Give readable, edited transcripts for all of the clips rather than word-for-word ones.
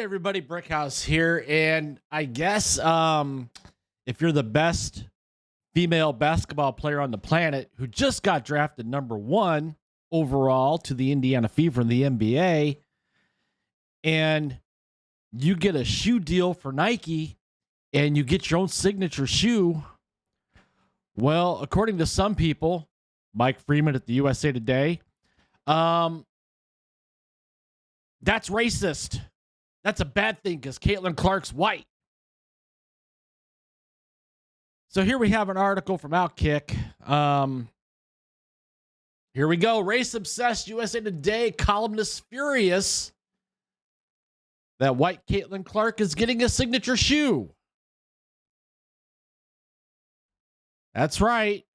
everybody, Brickhouse here, and I guess if you're the best female basketball player on the planet who just got drafted #1 overall to the Indiana Fever in the NBA, and you get a shoe deal for Nike and you get your own signature shoe, well, according to some people, Mike Freeman at the USA Today, that's racist. That's a bad thing because Caitlin Clark's white. So here we have an article from Outkick. Here we go. Race-obsessed USA Today columnist furious that white Caitlin Clark is getting a signature shoe. That's right.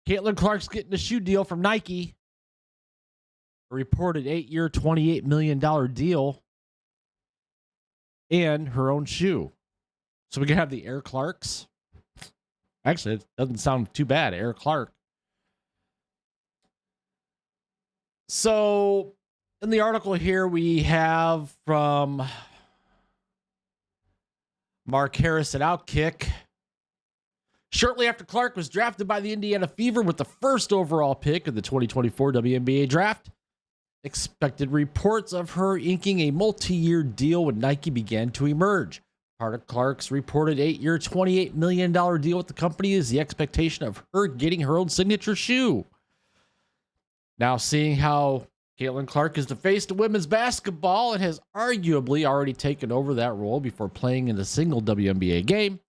Caitlin Clark's getting a shoe deal from Nike. A reported 8-year, $28 million deal. And her own shoe. So we can have the Air Clarks. Actually, it doesn't sound too bad, Air Clark. So in the article here, we have from Mark Harris at Outkick. Shortly after Clark was drafted by the Indiana Fever with the first overall pick of the 2024 WNBA draft, expected reports of her inking a multi-year deal with Nike began to emerge. Part of Clark's reported 8-year, $28 million deal with the company is the expectation of her getting her own signature shoe. Now, seeing how Caitlin Clark is the face of women's basketball and has arguably already taken over that role before playing in a single WNBA game,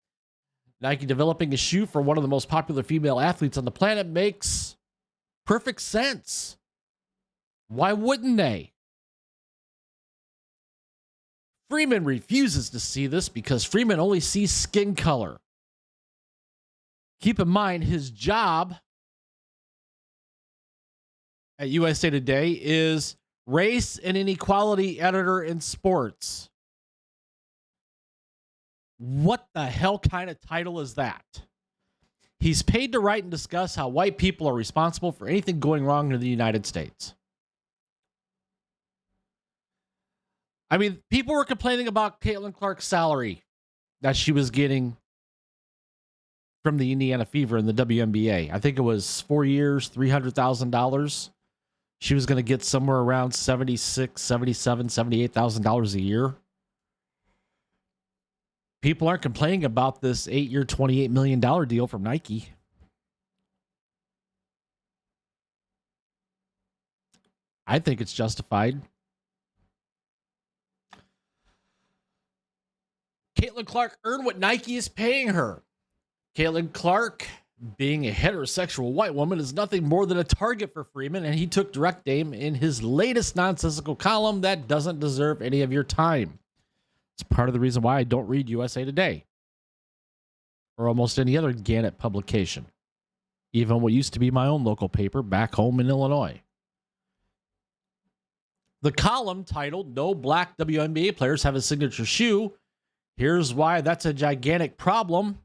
Nike developing a shoe for one of the most popular female athletes on the planet makes perfect sense. Why wouldn't they? Freeman refuses to see this because Freeman only sees skin color. Keep in mind, his job at USA Today is race and inequality editor in sports. What the hell kind of title is that? He's paid to write and discuss how white people are responsible for anything going wrong in the United States. I mean, people were complaining about Caitlin Clark's salary that she was getting from the Indiana Fever in the WNBA. I think it was 4 years, $300,000. She was going to get somewhere around $76,000, $77,000, $78,000 a year. People aren't complaining about this 8-year, $28 million deal from Nike. I think it's justified. Caitlin Clark earned what Nike is paying her. Caitlin Clark, being a heterosexual white woman, is nothing more than a target for Freeman, and he took direct aim in his latest nonsensical column that doesn't deserve any of your time. It's part of the reason why I don't read USA Today or almost any other Gannett publication, even what used to be my own local paper back home in Illinois. The column titled "No Black WNBA Players Have a Signature Shoe. Here's Why That's a Gigantic Problem"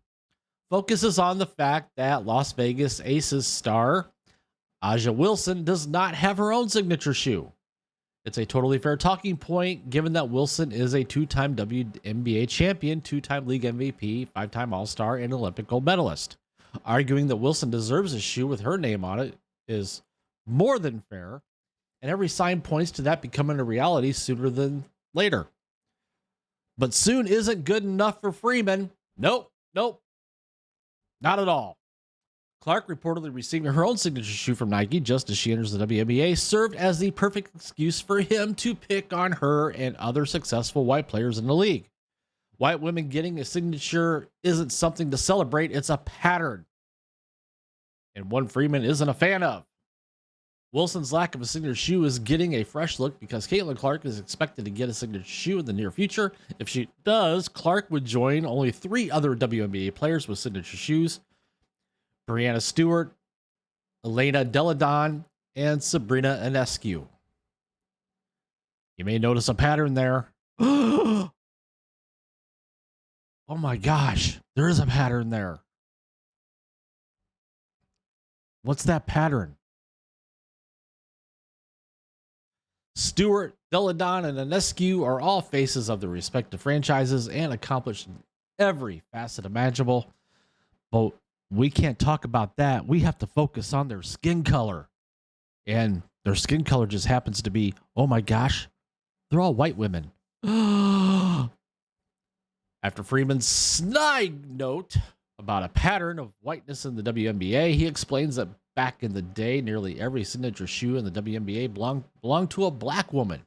focuses on the fact that Las Vegas Aces star Aja Wilson does not have her own signature shoe. It's a totally fair talking point, given that Wilson is a 2-time WNBA champion, 2-time league MVP, 5-time All-Star, and Olympic gold medalist. Arguing that Wilson deserves a shoe with her name on it is more than fair, and every sign points to that becoming a reality sooner than later. But soon isn't good enough for Freeman. Nope. Not at all. Clark, reportedly receiving her own signature shoe from Nike just as she enters the WNBA, served as the perfect excuse for him to pick on her and other successful white players in the league. White women getting a signature isn't something to celebrate, it's a pattern. And one Freeman isn't a fan of. Wilson's lack of a signature shoe is getting a fresh look because Caitlin Clark is expected to get a signature shoe in the near future. If she does, Clark would join only 3 other WNBA players with signature shoes: Brianna Stewart, Elena Deladon, and Sabrina Ionescu. You may notice a pattern there. Oh my gosh, there is a pattern there. What's that pattern? Stewart, Deladon, and Anescu are all faces of their respective franchises and accomplished in every facet imaginable. But we can't talk about that. We have to focus on their skin color. And their skin color just happens to be, oh my gosh, they're all white women. After Freeman's snide note about a pattern of whiteness in the WNBA, he explains that back in the day, nearly every signature shoe in the WNBA belonged to a black woman.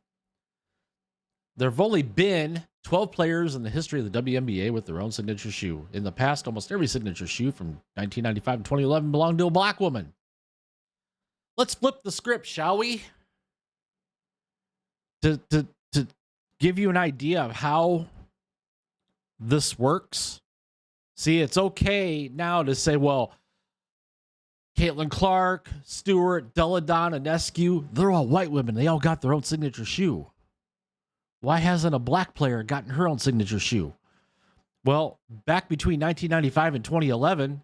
There have only been 12 players in the history of the WNBA with their own signature shoe. In the past, almost every signature shoe from 1995 to 2011 belonged to a black woman. Let's flip the script, shall we? To give you an idea of how this works. See, it's okay now to say, well, Caitlin Clark, Stewart, Deladon, and Anescu, they're all white women. They all got their own signature shoe. Why hasn't a black player gotten her own signature shoe? Well, back between 1995 and 2011,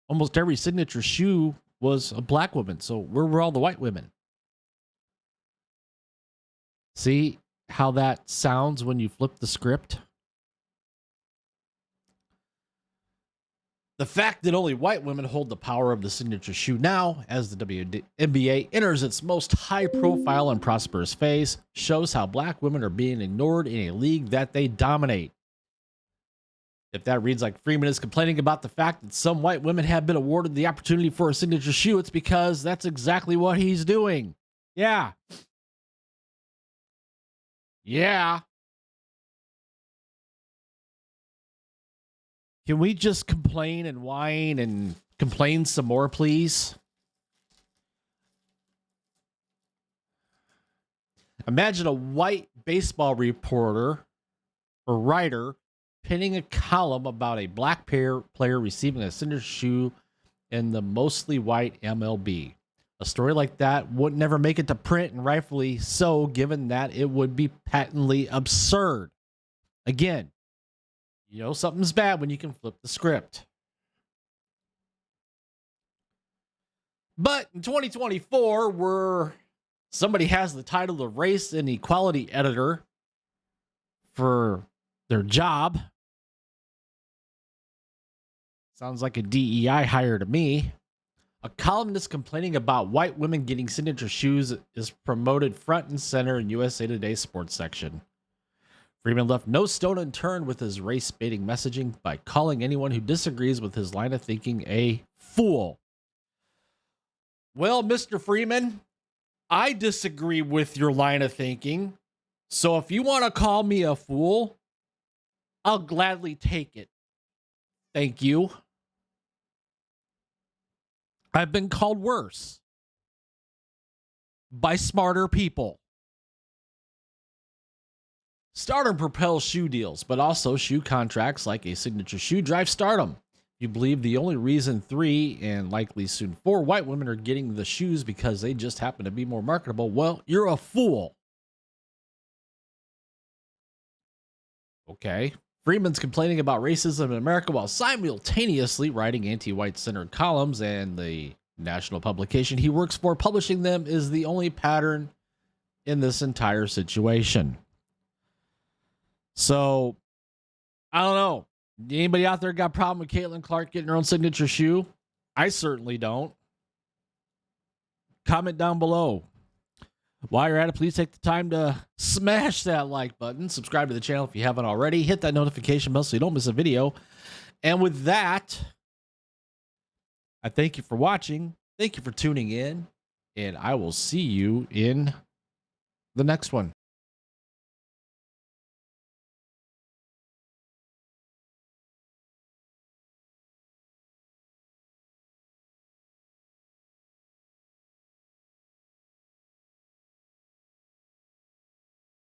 almost every signature shoe was a black woman. So where were all the white women? See how that sounds when you flip the script? The fact that only white women hold the power of the signature shoe now, as the WNBA enters its most high-profile and prosperous phase, shows how black women are being ignored in a league that they dominate. If that reads like Freeman is complaining about the fact that some white women have been awarded the opportunity for a signature shoe, it's because that's exactly what he's doing. Yeah. Yeah. Can we just complain and whine and complain some more, please? Imagine a white baseball reporter or writer pinning a column about a black player receiving a signature shoe in the mostly white MLB. A story like that would never make it to print, and rightfully so, given that it would be patently absurd. Again, you know something's bad when you can flip the script. But in 2024, where somebody has the title of race and equality editor for their job, sounds like a DEI hire to me. A columnist complaining about white women getting signature shoes is promoted front and center in USA Today's sports section. Freeman left no stone unturned with his race-baiting messaging by calling anyone who disagrees with his line of thinking a fool. Well, Mr. Freeman, I disagree with your line of thinking. So if you want to call me a fool, I'll gladly take it. Thank you. I've been called worse by smarter people. Stardom propels shoe deals, but also shoe contracts like a signature shoe drive stardom. You believe the only reason 3 and likely soon 4 white women are getting the shoes because they just happen to be more marketable? Well, you're a fool. Okay. Freeman's complaining about racism in America while simultaneously writing anti-white centered columns, and the national publication he works for publishing them is the only pattern in this entire situation. So, I don't know. Anybody out there got a problem with Caitlin Clark getting her own signature shoe? I certainly don't. Comment down below. While you're at it, please take the time to smash that like button. Subscribe to the channel if you haven't already. Hit that notification bell so you don't miss a video. And with that, I thank you for watching. Thank you for tuning in. And I will see you in the next one.